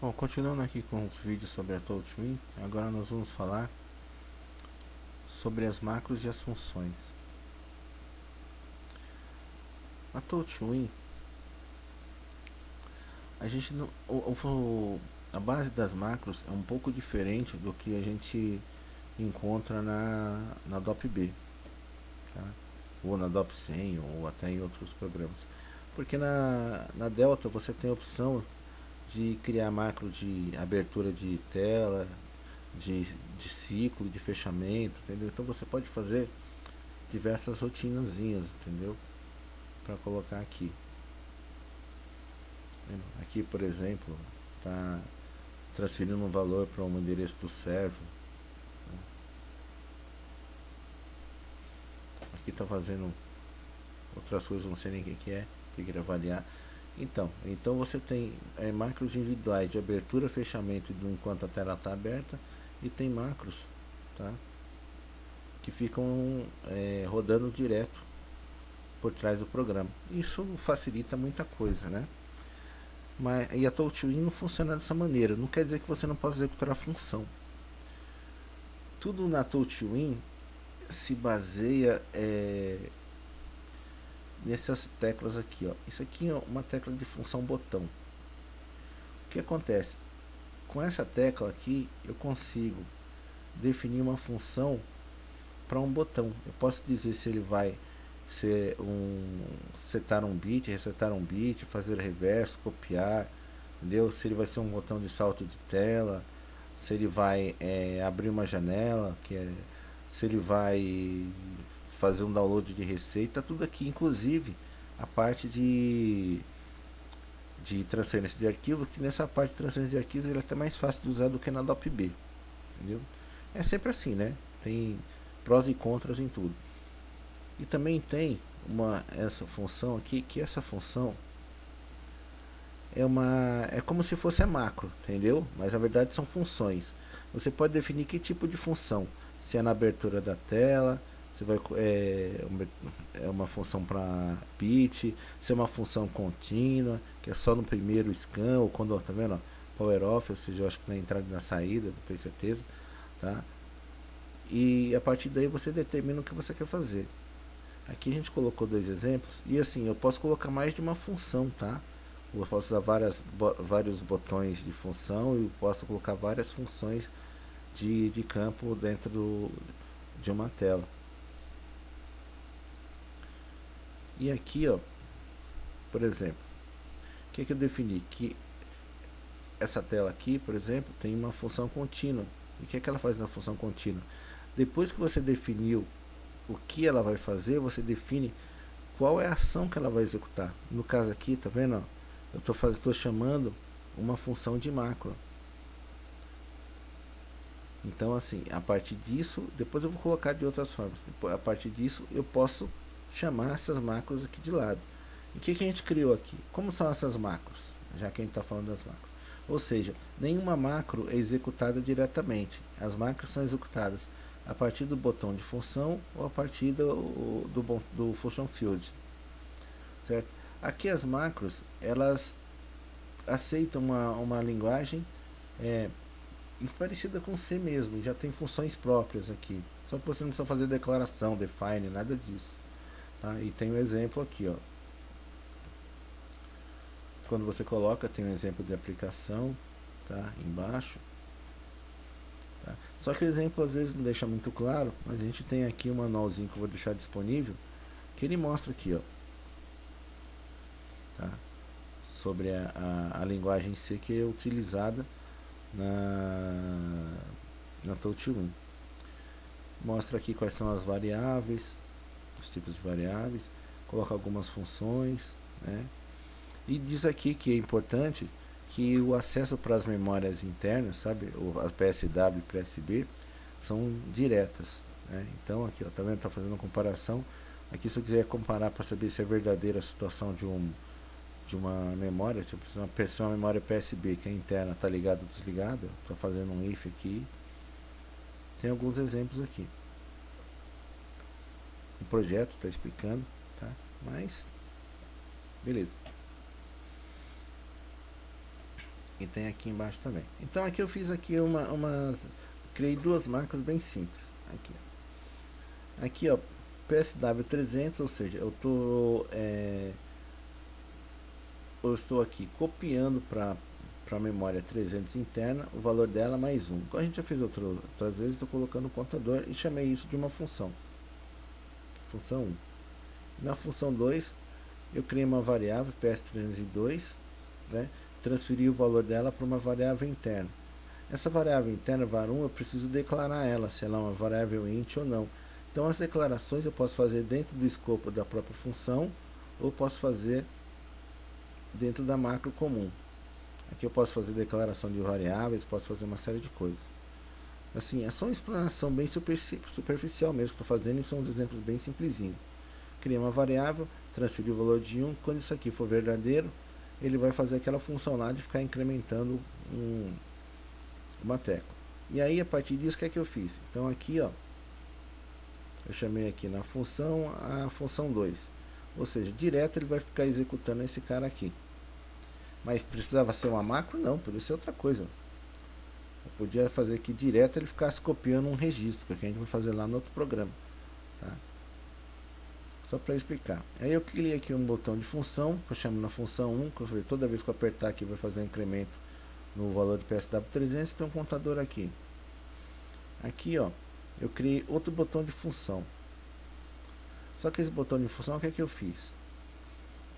Bom, continuando aqui com os vídeos sobre a TouchWin, agora nós vamos falar sobre as macros e as funções. A TouchWin, a gente não, a base das macros é um pouco diferente do que a gente encontra na DOP-B, tá? Ou na DOP-100 ou até em outros programas. Porque na Delta você tem a opção de criar macro de abertura de tela, de, de ciclo, de fechamento, entendeu? Então você pode fazer diversas rotinazinhas, entendeu? Para colocar aqui. Aqui, por exemplo, tá transferindo um valor para um endereço do server. Aqui tá fazendo outras coisas, não sei nem o que é, tem que avaliar. Então você tem macros individuais de abertura, fechamento enquanto a tela está aberta, e tem macros, tá? Que ficam rodando direto por trás do programa. Isso facilita muita coisa, né? Mas e a TouchWin não funciona dessa maneira. Não quer dizer que você não possa executar a função. Tudo na TouchWin se baseia nessas teclas aqui, ó. Isso aqui é uma tecla de função botão. O que acontece? Com essa tecla aqui, eu consigo definir uma função para um botão. Eu posso dizer se ele vai ser setar um bit, resetar um bit, fazer reverso, copiar, entendeu? Se ele vai ser um botão de salto de tela, se ele vai abrir uma janela, se ele vai fazer um download de receita, tudo aqui, inclusive a parte de transferência de arquivos, que nessa parte de transferência de arquivos ele é até mais fácil de usar do que na DOP-B, entendeu? É sempre assim, né? Tem prós e contras em tudo. E também tem essa função aqui, que essa função é como se fosse a macro, entendeu? Mas na verdade são funções. Você pode definir que tipo de função, se é na abertura da tela, se vai é uma função para bit, se é uma função contínua, que é só no primeiro scan, ou quando, tá vendo? Power off, ou seja, eu acho que na entrada e na saída, não tenho certeza, tá? E a partir daí você determina o que você quer fazer. Aqui a gente colocou dois exemplos, e assim, eu posso colocar mais de uma função, tá? Eu posso dar vários botões de função e posso colocar várias funções de campo dentro de uma tela. E aqui, ó, por exemplo, o que eu defini? Que essa tela aqui, por exemplo, tem uma função contínua. E o que ela faz na função contínua? Depois que você definiu o que ela vai fazer, você define qual é a ação que ela vai executar. No caso aqui, tá vendo? Ó? Eu estou chamando uma função de macro. Então, assim, a partir disso, depois eu vou colocar de outras formas. A partir disso, eu posso chamar essas macros aqui de lado. E o que a gente criou aqui? Como são essas macros? Já que a gente está falando das macros. Ou seja, nenhuma macro é executada diretamente. As macros são executadas a partir do botão de função ou a partir do function field, certo? Aqui as macros, elas aceitam uma linguagem é, parecida com C mesmo, já tem funções próprias aqui. Só que você não precisa fazer declaração, define, nada disso. Tá? E tem um exemplo aqui, ó. Quando você coloca, tem um exemplo de aplicação, tá? Embaixo. Tá? Só que o exemplo às vezes não deixa muito claro, mas a gente tem aqui um manualzinho que eu vou deixar disponível, que ele mostra aqui, ó. Tá? Sobre a linguagem C que é utilizada na TouchWin. Mostra aqui quais são as variáveis, os tipos de variáveis, coloca algumas funções, né? E diz aqui que é importante que o acesso para as memórias internas, sabe, as PSW e PSB, são diretas, né? Então aqui, ó, tá vendo? Tá fazendo uma comparação. Aqui se eu quiser comparar para saber se é verdadeira a situação de uma memória, tipo, se uma memória PSB que é interna está ligada ou desligada, está fazendo um if aqui. Tem alguns exemplos aqui. O projeto está explicando, tá? Mas beleza. E tem aqui embaixo também. Então aqui eu fiz aqui criei duas macros bem simples. Aqui ó, PSW300, ou seja, eu estou aqui copiando para a memória 300 interna o valor dela mais 1. Como a gente já fez outras vezes, estou colocando o contador e chamei isso de uma função. Função 1. Na função 2, eu criei uma variável PS302, né? Transferi o valor dela para uma variável interna. Essa variável interna var1 eu preciso declarar ela, se ela é uma variável int ou não. Então as declarações eu posso fazer dentro do escopo da própria função ou posso fazer dentro da macro comum. Aqui eu posso fazer declaração de variáveis, posso fazer uma série de coisas. Assim, é só uma explanação bem superficial mesmo que estou fazendo e são uns exemplos bem simplesinhos. Cria uma variável, transferir o valor de 1, quando isso aqui for verdadeiro, ele vai fazer aquela função lá de ficar incrementando uma tecla. E aí a partir disso o que é que eu fiz? Então aqui ó, eu chamei aqui na função a função 2, ou seja, direto ele vai ficar executando esse cara aqui. Mas precisava ser uma macro? Não, podia ser outra coisa. Eu podia fazer aqui direto ele ficasse copiando um registro, que a gente vai fazer lá no outro programa, tá? Só para explicar. Aí eu criei aqui um botão de função, que eu chamo na função 1, que eu falei, toda vez que eu apertar aqui vai fazer um incremento no valor de PSW300, tem um contador aqui. Aqui ó, eu criei outro botão de função. Só que esse botão de função, o que é que eu fiz?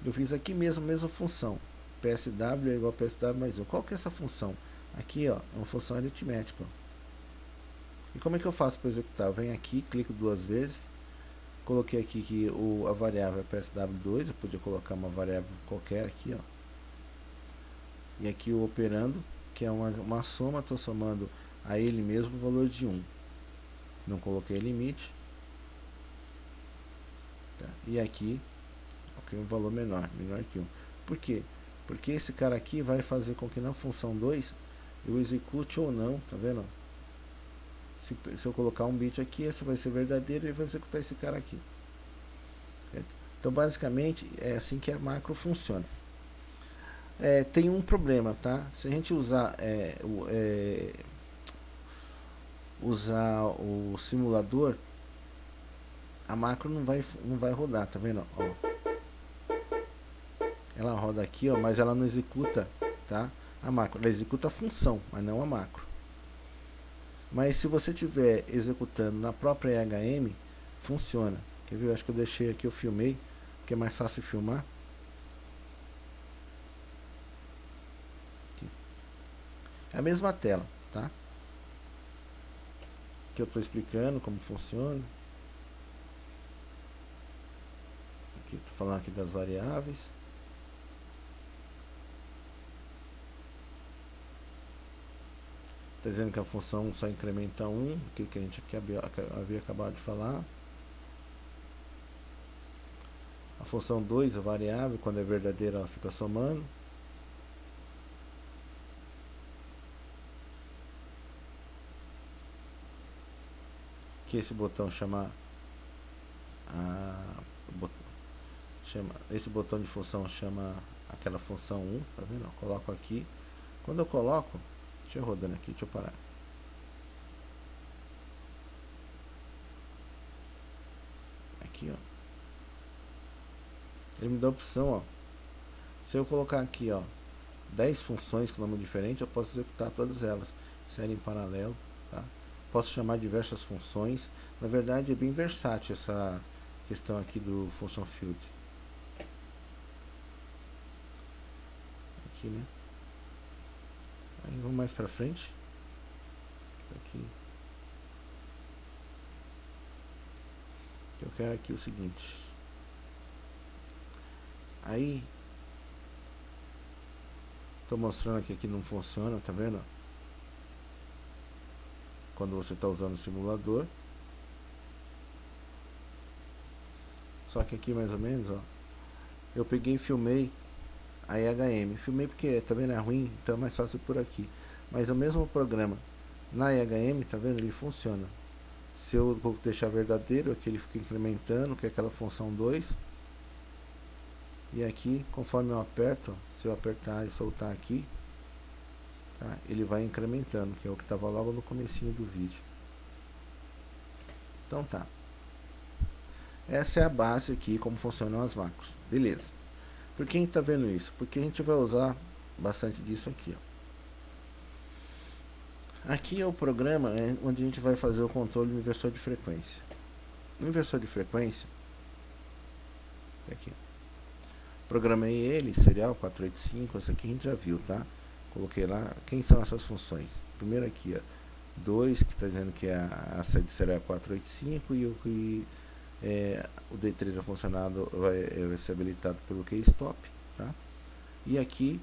Eu fiz aqui mesmo, mesma função. PSW é igual a PSW mais 1. Qual que é essa função? Aqui ó, é uma função aritmética. E como é que eu faço para executar? Eu venho aqui, clico duas vezes. Coloquei aqui que a variável é PSW2, eu podia colocar uma variável qualquer aqui, ó. E aqui o operando, que é uma soma, estou somando a ele mesmo o valor de 1. Não coloquei limite. Tá. E aqui, ok, um valor menor que 1. Por quê? Porque esse cara aqui vai fazer com que na função 2 eu execute ou não, tá vendo? Se eu colocar um bit aqui, esse vai ser verdadeiro e vai executar esse cara aqui. Então basicamente é assim que a macro funciona. Tem um problema, tá? Se a gente usar o simulador, a macro não vai rodar, tá vendo? Ó. Ela roda aqui, ó, mas ela não executa, tá? A macro, ela executa a função, mas não a macro. Mas se você estiver executando na própria EHM, funciona. Quer ver? Eu acho que eu deixei aqui, eu filmei, que é mais fácil filmar. Aqui. É a mesma tela, tá? Que eu estou explicando como funciona. Aqui, estou falando aqui das variáveis. Está dizendo que a função só incrementa 1, que a gente havia acabado de falar. A função 2, a variável, quando é verdadeira, ela fica somando. Que esse botão esse botão de função chama aquela função 1, tá vendo? Eu coloco aqui. Quando eu coloco, deixa eu rodando aqui, deixa eu parar. Aqui, ó. Ele me dá a opção, ó. Se eu colocar aqui, ó, 10 funções com nome diferente, eu posso executar todas elas. Série em paralelo, tá? Posso chamar diversas funções. Na verdade, é bem versátil essa questão aqui do function field. Aqui, né? Aí vamos mais pra frente. Aqui. Eu quero aqui o seguinte. Aí tô mostrando aqui que não funciona, tá vendo? Quando você está usando o simulador. Só que aqui mais ou menos, ó, eu peguei e filmei a EHM. Filmei porque, tá vendo, é ruim, então é mais fácil por aqui. Mas o mesmo programa na EHM, tá vendo, ele funciona. Se eu vou deixar verdadeiro, aqui ele fica incrementando, que é aquela função 2. E aqui, conforme eu aperto, se eu apertar e soltar aqui, tá? Ele vai incrementando, que é o que estava logo no comecinho do vídeo. Então tá. Essa é a base aqui, como funcionam as macros. Beleza. Por que a gente está vendo isso? Porque a gente vai usar bastante disso aqui. Ó. Aqui é o programa onde a gente vai fazer o controle do inversor de frequência. No inversor de frequência, aqui, programei ele, serial 485, essa aqui a gente já viu, tá? Coloquei lá, quem são essas funções? Primeiro aqui, ó, 2, que está dizendo que é a sede serial 485 e o que o D3 é funcionado vai ser habilitado pelo keystop, tá? E aqui,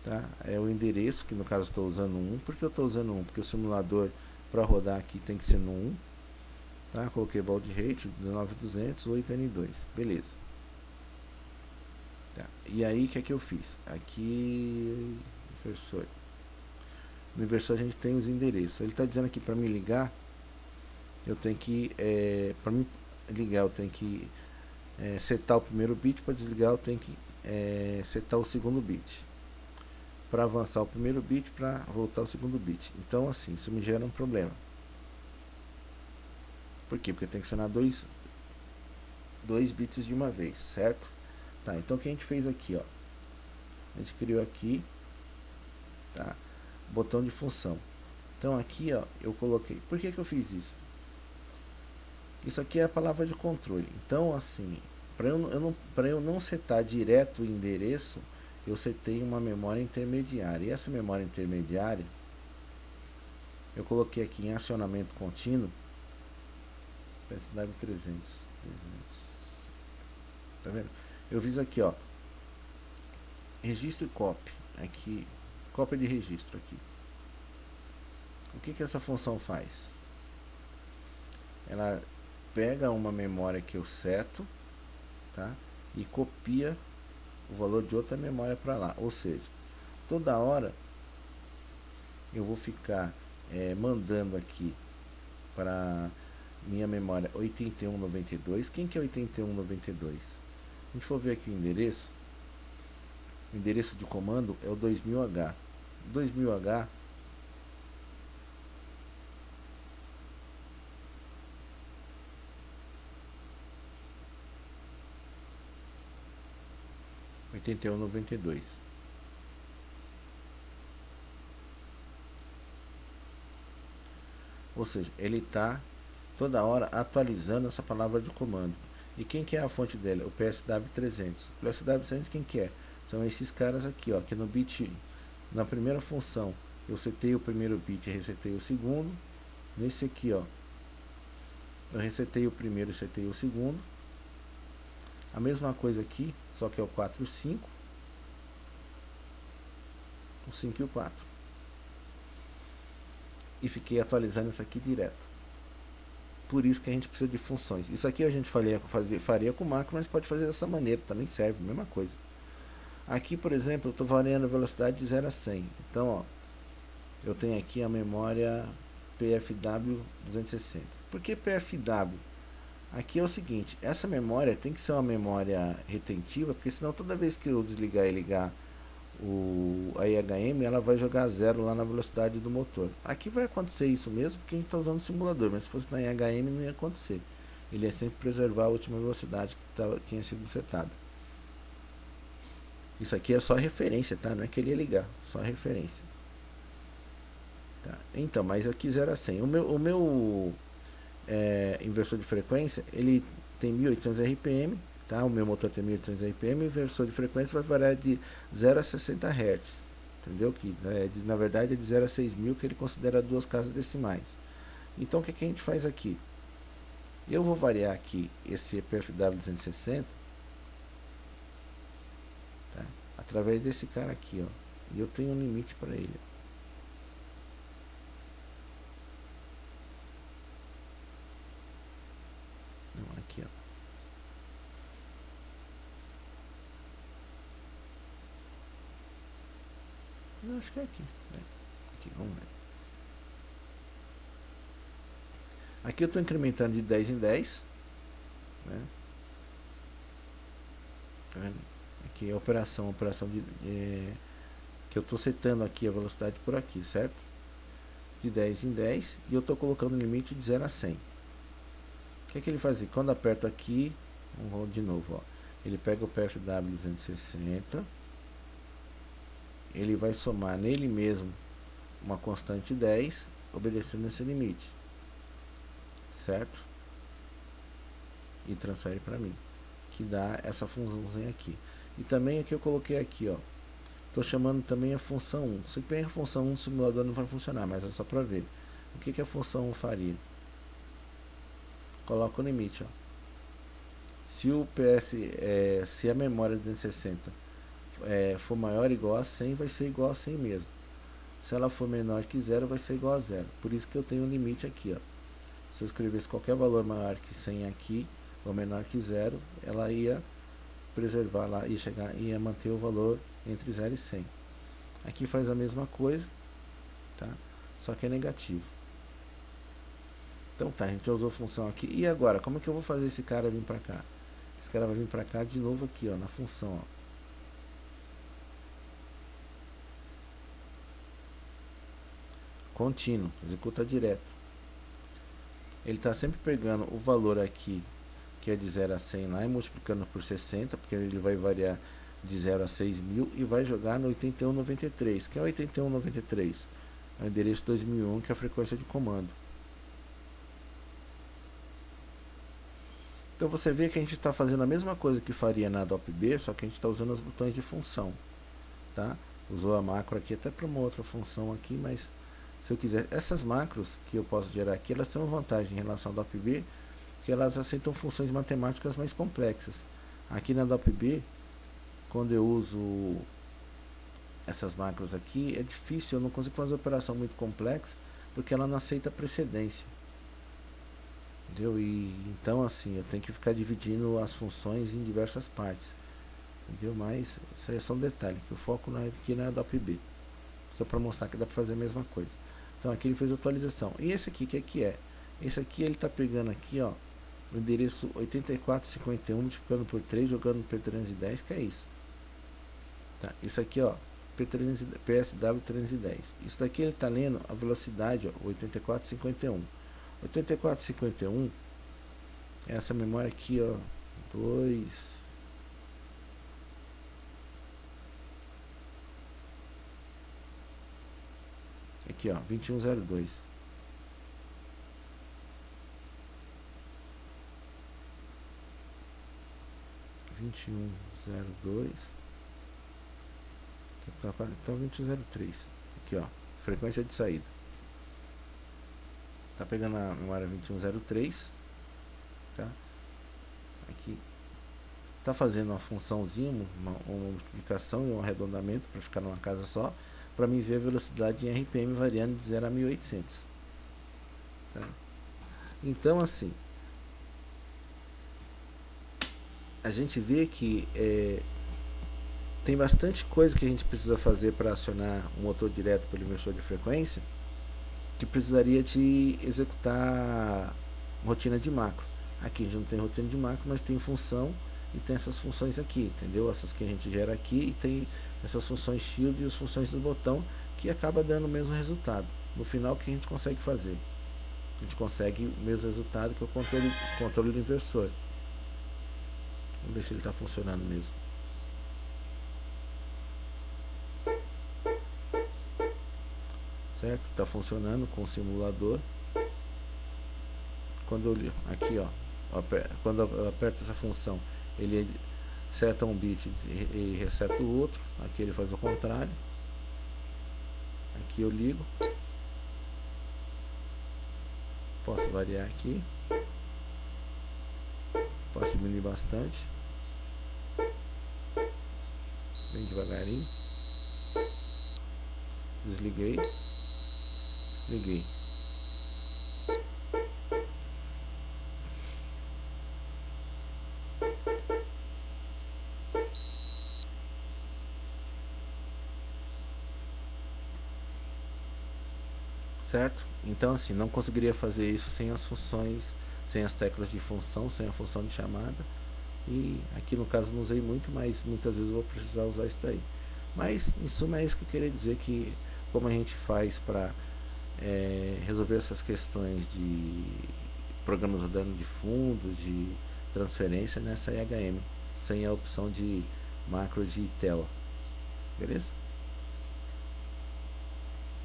tá, é o endereço, que no caso estou usando 1. Por que eu estou usando 1? Porque o simulador para rodar aqui tem que ser no 1, tá? Coloquei baud rate 19200 8N2, beleza. Tá. E aí o que é que eu fiz? Aqui, inversor. No inversor a gente tem os endereços. Ele está dizendo aqui para me ligar, eu tenho que, para me ligar eu tenho que setar o primeiro bit, para desligar eu tenho que setar o segundo bit. Para avançar o primeiro bit, para voltar o segundo bit. Então assim, isso me gera um problema. Por quê? Porque tem que acionar dois bits de uma vez, certo? Tá, então o que a gente fez aqui, ó? A gente criou aqui, tá? Botão de função. Então aqui, ó, eu coloquei. Por que eu fiz isso? Isso aqui é a palavra de controle. Então assim, para eu não setar direto o endereço, eu setei uma memória intermediária. E essa memória intermediária eu coloquei aqui em acionamento contínuo, PSW 300. Tá vendo? Eu fiz aqui, ó, registro e copy, aqui, cópia de registro aqui. O que essa função faz? Ela pega uma memória que eu seto, tá? E copia o valor de outra memória para lá. Ou seja, toda hora eu vou ficar mandando aqui para minha memória 8192. Quem que é 8192? Se a gente for ver aqui o endereço de comando é o 2000H. 2000H (8192). Ou seja, ele está toda hora atualizando essa palavra de comando. E quem que é a fonte dela? O PSW300. O PSW300 quem que é? São esses caras aqui, ó, que no bit, na primeira função, eu setei o primeiro bit e resetei o segundo. Nesse aqui, ó, eu resetei o primeiro e resetei o segundo. A mesma coisa aqui, só que é o 4 e o 5. O 5 e o 4. E fiquei atualizando isso aqui direto. Por isso que a gente precisa de funções. Isso aqui a gente faria com macro, mas pode fazer dessa maneira, também serve, mesma coisa. Aqui, por exemplo, eu estou variando a velocidade de 0 a 100. Então, ó, eu tenho aqui a memória PFW 260. Por que PFW? Aqui é o seguinte, essa memória tem que ser uma memória retentiva, porque senão toda vez que eu desligar e ligar a IHM, ela vai jogar zero lá na velocidade do motor. Aqui vai acontecer isso mesmo, porque a gente está usando o simulador, mas se fosse na IHM não ia acontecer. Ele ia sempre preservar a última velocidade que tinha sido setada. Isso aqui é só referência, tá? Não é que ele ia ligar, só referência. Tá? Então, mas aqui 0 a 100. O meu inversor de frequência, ele tem 1800 RPM, tá? O meu motor tem 1800 RPM, o inversor de frequência vai variar de 0 a 60 Hz, entendeu? Que na verdade é de 0 a 6000, que ele considera duas casas decimais. Então o que a gente faz aqui? Eu vou variar aqui esse PFW 260, tá? Através desse cara aqui, ó, e eu tenho um limite para ele. Aqui, ó. Eu acho que é aqui. Aqui, vamos ver. Aqui eu estou incrementando de 10 em 10. Né? Tá vendo? Aqui é a operação que eu estou setando aqui a velocidade por aqui, certo? De 10 em 10, e eu estou colocando o limite de 0 a 100. O que é que ele faz? Quando aperto aqui, vamos de novo, ó, ele pega o PFW 260, ele vai somar nele mesmo uma constante 10, obedecendo esse limite, certo? E transfere para mim, que dá essa funçãozinha aqui. E também aqui eu coloquei aqui, ó, estou chamando também a função 1. Se bem a função 1 do simulador não vai funcionar, mas é só para ver. O que a função 1 faria? Coloca o limite, ó. Se o se a memória 260 for maior ou igual a 100, vai ser igual a 100 mesmo. Se ela for menor que 0, vai ser igual a 0. Por isso que eu tenho um limite aqui, ó. Se eu escrevesse qualquer valor maior que 100 aqui, ou menor que 0, ela ia preservar lá, ia manter o valor entre 0 e 100. Aqui faz a mesma coisa, tá? Só que é negativo. Então tá, a gente já usou a função aqui. E agora, como é que eu vou fazer esse cara vir para cá? Esse cara vai vir para cá de novo aqui, ó, na função, ó. Contínuo, executa direto. Ele está sempre pegando o valor aqui, que é de 0 a 100 lá, e multiplicando por 60, porque ele vai variar de 0 a 6.000, e vai jogar no 8193. Que é o 8193? É o endereço 2001, que é a frequência de comando. Então você vê que a gente está fazendo a mesma coisa que faria na DOP-B, só que a gente está usando os botões de função, tá? Usou a macro aqui até para uma outra função aqui, mas se eu quiser, essas macros que eu posso gerar aqui, elas têm uma vantagem em relação ao DOP-B, que elas aceitam funções matemáticas mais complexas. Aqui na DOP-B, quando eu uso essas macros aqui, é difícil, eu não consigo fazer operação muito complexa, porque ela não aceita precedência. Entendeu? E então assim, eu tenho que ficar dividindo as funções em diversas partes. Entendeu? Mas isso aí é só um detalhe, que o foco aqui não é DOP-B. Só para mostrar que dá para fazer a mesma coisa. Então aqui ele fez a atualização. E esse aqui, que é? Esse aqui ele está pegando aqui, ó, o endereço 8451 multiplicando por 3, jogando P310, que é isso. Tá? Isso aqui, ó, PSW 310. Isso daqui ele está lendo a velocidade, ó, 8451. 8451 é essa memória aqui, ó, 2. Aqui, ó, 2102. Então 2103. Aqui, ó, frequência de saída. Tá pegando a memória 2103, tá? Aqui tá fazendo uma funçãozinha, uma multiplicação e um arredondamento para ficar numa casa só, para mim ver a velocidade em RPM variando de 0 a 1800, tá? Então assim, a gente vê que tem bastante coisa que a gente precisa fazer para acionar um motor direto pelo inversor de frequência, que precisaria de executar rotina de macro. Aqui a gente não tem rotina de macro, mas tem função e tem essas funções aqui, entendeu? Essas que a gente gera aqui, e tem essas funções shield e as funções do botão, que acaba dando o mesmo resultado. No final, o que a gente consegue fazer? A gente consegue o mesmo resultado, que é o controle do inversor. Vamos ver se ele está funcionando mesmo. Certo? Está funcionando com o simulador. Quando eu aqui, ó, quando eu aperto essa função, ele seta um bit e reseta o outro. Aqui ele faz o contrário. Aqui eu ligo. Posso variar aqui. Posso diminuir bastante. Bem devagarinho. Desliguei. Liguei. Certo? Então assim, não conseguiria fazer isso sem as funções, sem as teclas de função, sem a função de chamada. E aqui no caso não usei muito, mas muitas vezes eu vou precisar usar isso daí. Mas em suma é isso que eu queria dizer, que como a gente faz para resolver essas questões de programas rodando de fundo, de transferência nessa IHM, sem a opção de macro de tela. Beleza?